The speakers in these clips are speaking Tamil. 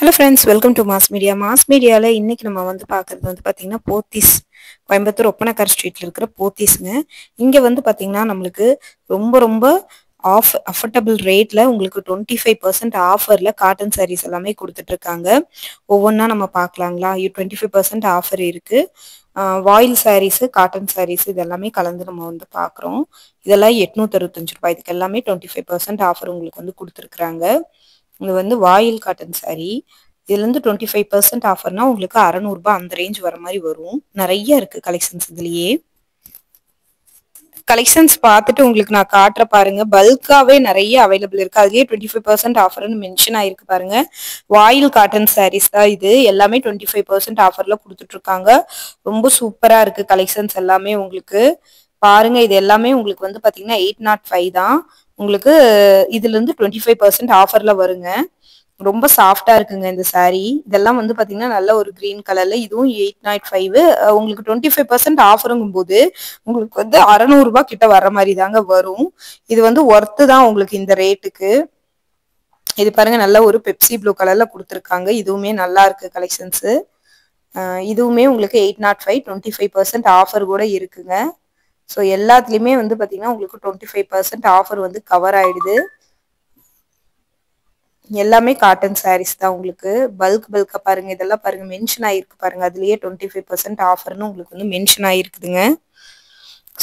Hello friends, welcome to mass media. Mass மீடியாவில் இன்றைக்கி நம்ம வந்து பார்க்குறது வந்து பார்த்திங்கன்னா போத்தீஸ், கோயம்புத்தூர் ஒப்பனக்கார் ஸ்ட்ரீட்டில் இருக்கிற போத்தீஸுங்க. இங்கே வந்து பார்த்திங்கன்னா நம்மளுக்கு ரொம்ப ரொம்ப அஃபோர்டபுள் ரேட்டில் உங்களுக்கு 25% ஆஃபரில் காட்டன் சாரீஸ் எல்லாமே கொடுத்துட்ருக்காங்க. ஒவ்வொன்றா நம்ம பார்க்கலாங்களா? 25% ஆஃபர் இருக்குது. வாயில் சாரீஸு, காட்டன் சாரீஸ் இது எல்லாமே கலந்து நம்ம வந்து பார்க்குறோம். இதெல்லாம் 865 ரூபாய். இதுக்கு எல்லாமே 25% ஆஃபர் உங்களுக்கு வந்து கொடுத்துருக்குறாங்க. இது வந்து வாயில் காட்டன் சாரீ. இதுலேருந்து 25% ஆஃபர்னா உங்களுக்கு 600 ரூபாய் அந்த ரேஞ்ச் வர மாதிரி வரும். நிறைய இருக்கு கலெக்ஷன்ஸ் இதுலயே. கலெக்ஷன்ஸ் பார்த்துட்டு உங்களுக்கு நான் காட்டுற பாருங்க. பல்காவே நிறைய அவைலபிள் இருக்கு. அதுலயே 25% ஆஃபர்னு மென்ஷன் ஆயிருக்கு பாருங்க. வாயில் காட்டன் சாரீஸ் தான் இது. எல்லாமே 25% ஆஃபர்ல கொடுத்துட்டு இருக்காங்க. ரொம்ப சூப்பரா இருக்கு கலெக்ஷன்ஸ் எல்லாமே உங்களுக்கு. பாருங்க, இது எல்லாமே உங்களுக்கு வந்து பாத்தீங்கன்னா 805 தான். உங்களுக்கு இதுல இருந்து 25% ஆஃபர்ல வருங்க. ரொம்ப சாஃப்டா இருக்குங்க இந்த சாரீ. இதெல்லாம் வந்து பாத்தீங்கன்னா நல்ல ஒரு கிரீன் கலர்ல. இதுவும் 805. உங்களுக்கு 25% ஆஃபருங்கும் போது உங்களுக்கு வந்து 600 ரூபாய் கிட்ட வர மாதிரி தாங்க வரும். இது வந்து ஒர்த்து தான் உங்களுக்கு இந்த ரேட்டுக்கு. இது பாருங்க, நல்ல ஒரு பெப்சி ப்ளூ கலர்ல கொடுத்துருக்காங்க. இதுவுமே நல்லா இருக்கு கலெக்ஷன்ஸ். இதுவுமே உங்களுக்கு 805, 25% ஆஃபர் கூட இருக்குங்க. ஸோ எல்லாத்துலேயுமே வந்து பார்த்தீங்கன்னா உங்களுக்கு 25% ஆஃபர் வந்து கவர் ஆயிடுது. எல்லாமே காட்டன் சாரீஸ் தான் உங்களுக்கு. பல்கா பாருங்க, இதெல்லாம் பாருங்க மென்ஷன் ஆயிருக்கு பாருங்க. அதுலயே 25% ஆஃபர்னு உங்களுக்கு வந்து மென்ஷன் ஆயிருக்குதுங்க.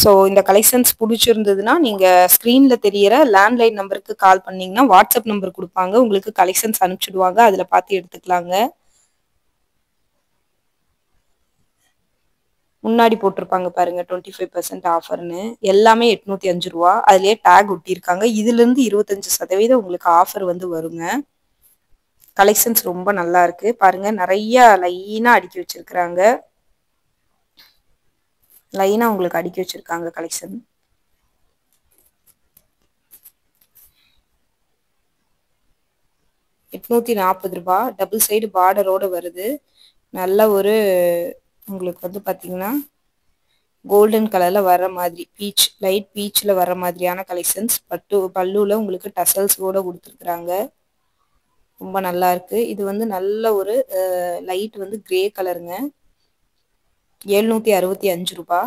ஸோ இந்த கலெக்ஷன்ஸ் பிடிச்சிருந்ததுன்னா நீங்க ஸ்க்ரீன்ல தெரியற லேண்ட்லைன் நம்பருக்கு கால் பண்ணீங்கன்னா வாட்ஸ்அப் நம்பர் கொடுப்பாங்க. உங்களுக்கு கலெக்ஷன்ஸ் அனுப்பிச்சிடுவாங்க. அதுல பார்த்து எடுத்துக்கலாங்க. முன்னாடி போட்டிருப்பாங்க பாருங்க 25% ஆஃபர்னு. எல்லாமே 805 ரூபா. அதுலயே டேக் ஒட்டியிருக்காங்க. இதுல இருந்து 25% உங்களுக்கு ஆஃபர் வந்து வருங்க. கலெக்ஷன்ஸ் ரொம்ப நல்லா இருக்கு பாருங்க. நிறைய லைனா அடுக்கி வச்சிருக்காங்க. லைனா உங்களுக்கு அடுக்கி வச்சிருக்காங்க கலெக்ஷன். ₹840 டபுள் சைடு பார்டரோட வருது. நல்ல ஒரு உங்களுக்கு வந்து பாத்தீங்கன்னா கோல்டன் கலர்ல வர மாதிரி, பீச் லைட் பீச்ல வர மாதிரியான கலெக்ஷன்ஸ். பல்லுல உங்களுக்கு டசல்ஸ் கூட கொடுத்துருக்குறாங்க. ரொம்ப நல்லா இருக்கு. இது வந்து நல்ல ஒரு லைட் வந்து கிரே கலருங்க. ₹765.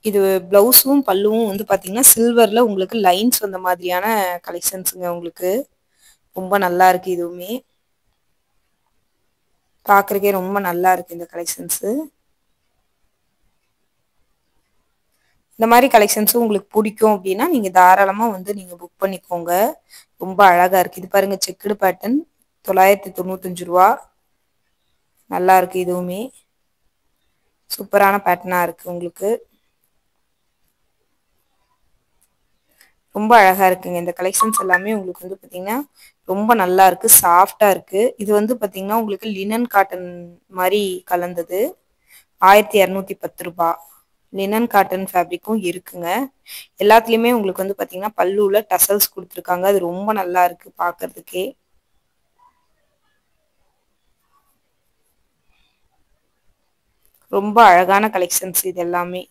இது பிளவுஸும் பல்லுவும் வந்து பாத்தீங்கன்னா சில்வர்ல உங்களுக்கு லைன்ஸ் வந்த மாதிரியான கலெக்ஷன்ஸுங்க உங்களுக்கு. ரொம்ப நல்லா இருக்கு. இதுவுமே பாக்குறதுக்கே ரொம்ப நல்லா இருக்கு இந்த கலெக்ஷன்ஸ். இந்த மாதிரி கலெக்ஷன்ஸும் உங்களுக்கு பிடிக்கும் அப்படின்னா நீங்க தாராளமா வந்து நீங்க புக் பண்ணிக்கோங்க. ரொம்ப அழகா இருக்கு. இது பாருங்க, செக்குடு பேட்டர்ன், ₹995. நல்லா இருக்கு. இதுவுமே சூப்பரான பேட்டர்னா இருக்கு உங்களுக்கு. ரொம்ப அழகா இருக்குங்க இந்த கலெக்ஷன்ஸ் எல்லாமே. உங்களுக்கு வந்து பாத்தீங்கன்னா ரொம்ப நல்லா இருக்கு, சாஃப்டா இருக்கு. இது வந்து பாத்தீங்கன்னா உங்களுக்கு லினன் காட்டன் மாதிரி கலந்தது. ₹1210. லினன் காட்டன் ஃபேப்ரிக்கும் இருக்குங்க. எல்லாத்துலயுமே உங்களுக்கு வந்து பாத்தீங்கன்னா பல்லுல டசல்ஸ் கொடுத்துருக்காங்க. அது ரொம்ப நல்லா இருக்கு பாக்குறதுக்கே. ரொம்ப அழகான கலெக்ஷன்ஸ் இது எல்லாமே.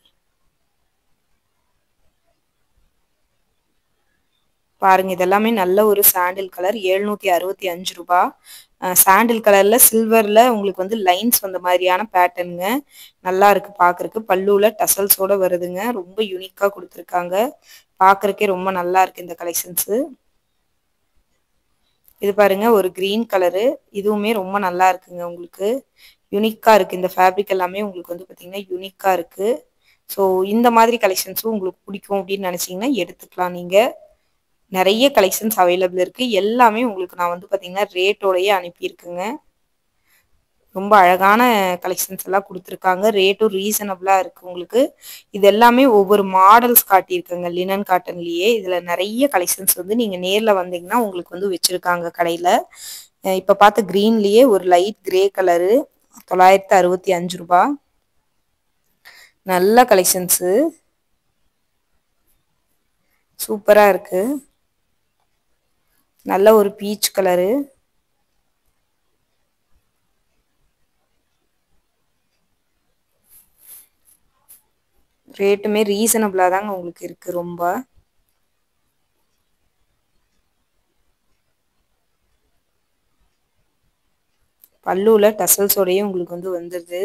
பாருங்க, இதெல்லாமே நல்ல ஒரு சாண்டில் கலர். ₹765. சாண்டில் கலர்ல சில்வர்ல உங்களுக்கு வந்து லைன்ஸ் வந்த மாதிரியான பேட்டர்னுங்க. நல்லா இருக்கு பாக்குறதுக்கு. பல்லுல டசல்ஸோட வருதுங்க. ரொம்ப யூனிக்கா கொடுத்துருக்காங்க. பாக்குறதுக்கே ரொம்ப நல்லா இருக்கு இந்த கலெக்ஷன்ஸ். இது பாருங்க, ஒரு கிரீன் கலரு. இதுவுமே ரொம்ப நல்லா இருக்குங்க உங்களுக்கு. யூனிக்கா இருக்கு. இந்த ஃபேப்ரிக் எல்லாமே உங்களுக்கு வந்து பாத்தீங்கன்னா யூனிக்கா இருக்கு. ஸோ இந்த மாதிரி கலெக்ஷன்ஸும் உங்களுக்கு பிடிக்கும் அப்படின்னு நினைச்சீங்கன்னா எடுத்துக்கலாம் நீங்க. நிறைய கலெக்ஷன்ஸ் அவைலபிள் இருக்கு. எல்லாமே உங்களுக்கு நான் வந்து பாத்தீங்கன்னா ரேட்டோடயே அனுப்பியிருக்குங்க. ரொம்ப அழகான கலெக்ஷன்ஸ் எல்லாம் கொடுத்துருக்காங்க. ரேட்டும் ரீசனபிளா இருக்கு உங்களுக்கு. இது எல்லாமே ஒவ்வொரு மாடல்ஸ் காட்டியிருக்குங்க லினன் காட்டன்லயே. இதுல நிறைய கலெக்ஷன்ஸ் வந்து நீங்க நேர்ல வந்தீங்கன்னா உங்களுக்கு வந்து வச்சிருக்காங்க கடையில. இப்ப பார்த்த கிரீன்லயே ஒரு லைட் கிரே கலரு, ₹965. நல்ல கலெக்ஷன்ஸு, சூப்பரா இருக்கு. நல்ல ஒரு பீச் கலரு. ரேட்டுமே ரீசனபிளா தாங்க உங்களுக்கு இருக்கு ரொம்ப. பல்லுல டசல்ஸோடயே உங்களுக்கு வந்து வந்துருது.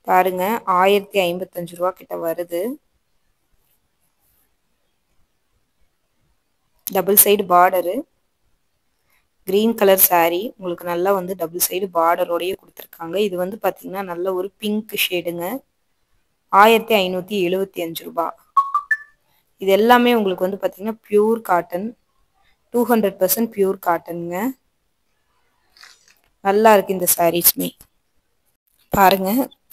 பாருங்க 1055 ரூபா கிட்ட வருது. Double side border, green colour saree உங்களுக்கு நல்லா வந்து டபுள் சைடு பார்டரோடயே கொடுத்துருக்காங்க. இது வந்து பார்த்தீங்கன்னா நல்ல ஒரு பிங்க் ஷேடுங்க. 1575 ரூபா. இது எல்லாமே உங்களுக்கு வந்து பார்த்தீங்கன்னா பியூர் காட்டன், 200% பியூர் காட்டனுங்க. நல்லா இருக்கு இந்த சாரீஸ்மே. பாருங்க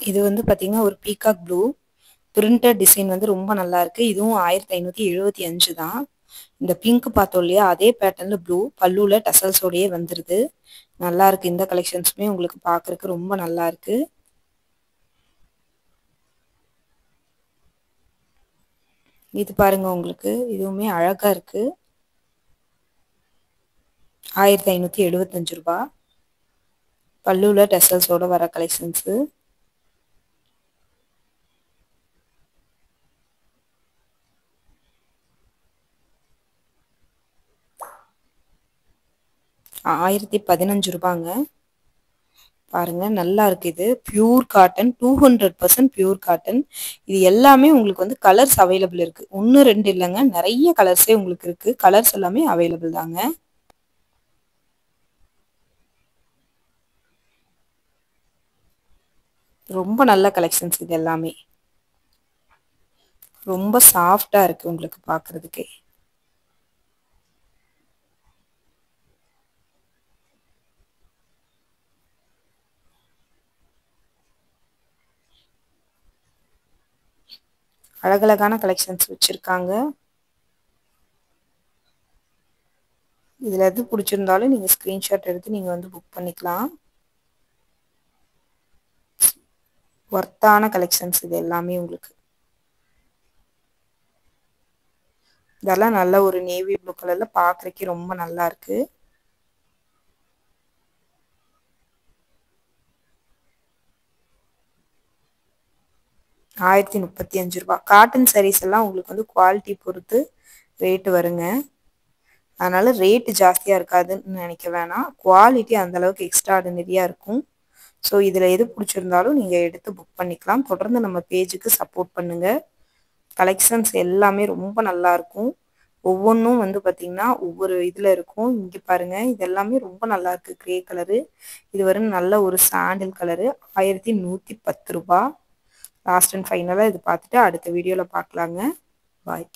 இது வந்து பார்த்தீங்கன்னா ஒரு பீகாக் ப்ளூ பிரிண்டட் டிசைன் வந்து ரொம்ப நல்லா இருக்கு. இதுவும் 1575 தான். இந்த பிங்க் பார்த்தோம் இல்லையா, அதே பேட்டர்ன்ல ப்ளூ பல்லுல டசல்ஸோடயே வந்துருது. நல்லா இருக்கு. இந்த கலெக்ஷன்ஸுமே உங்களுக்கு பார்க்கறதுக்கு ரொம்ப நல்லா இருக்கு. இது பாருங்க உங்களுக்கு இதுவுமே அழகா இருக்கு. 1575 ரூபா. பல்லுல டசல்ஸோட வர கலெக்ஷன்ஸு. ரூ. 1015 ரூபாங்க. பாருங்க நல்லா இருக்கு. இது பியூர் காட்டன், 200% பியூர் காட்டன். இது எல்லாமே உங்களுக்கு வந்து கலர்ஸ் அவைலபிள் இருக்கு. 1 2 இல்லைங்க, நிறைய கலர்ஸே உங்களுக்கு இருக்கு. கலர்ஸ் எல்லாமே அவைலபிள் தாங்க. ரொம்ப நல்ல கலெக்ஷன்ஸ் இது எல்லாமே. ரொம்ப சாஃப்டா இருக்கு உங்களுக்கு பார்க்கிறதுக்கே. அழகழகான கலெக்ஷன்ஸ் வச்சிருக்காங்க. இதுல எது பிடிச்சிருந்தாலும் நீங்க ஸ்கிரீன்ஷாட் எடுத்து நீங்க வந்து புக் பண்ணிக்கலாம். ஒர்த்தான கலெக்ஷன்ஸ் இது எல்லாமே உங்களுக்கு. இதெல்லாம் நல்ல ஒரு நேவி ப்ளூ கலர்ல பார்க்கறதுக்கே ரொம்ப நல்லா இருக்கு. 1035 ரூபா. காட்டன் சாரீஸ் எல்லாம் உங்களுக்கு வந்து குவாலிட்டி பொறுத்து ரேட் வருங்க. அதனால ரேட் ஜாஸ்தியா இருக்காதுன்னு நினைக்க வேணாம். குவாலிட்டி அந்த அளவுக்கு எக்ஸ்ட்ராடினரியா இருக்கும். ஸோ இதில் எது பிடிச்சிருந்தாலும் நீங்கள் எடுத்து புக் பண்ணிக்கலாம். தொடர்ந்து நம்ம பேஜுக்கு சப்போர்ட் பண்ணுங்க. கலெக்ஷன்ஸ் எல்லாமே ரொம்ப நல்லா இருக்கும். ஒவ்வொன்றும் வந்து பார்த்தீங்கன்னா ஒவ்வொரு இதில் இருக்கும். இங்கே பாருங்க இது எல்லாமே ரொம்ப நல்லா இருக்கு. கிரே கலரு, இது வரும் நல்ல ஒரு சாண்டில் கலரு. 1110 ரூபா. லாஸ்ட் அண்ட் ஃபைனலாக இது பார்த்துட்டு அடுத்த வீடியோவில் பார்க்கலாங்க. பாய்.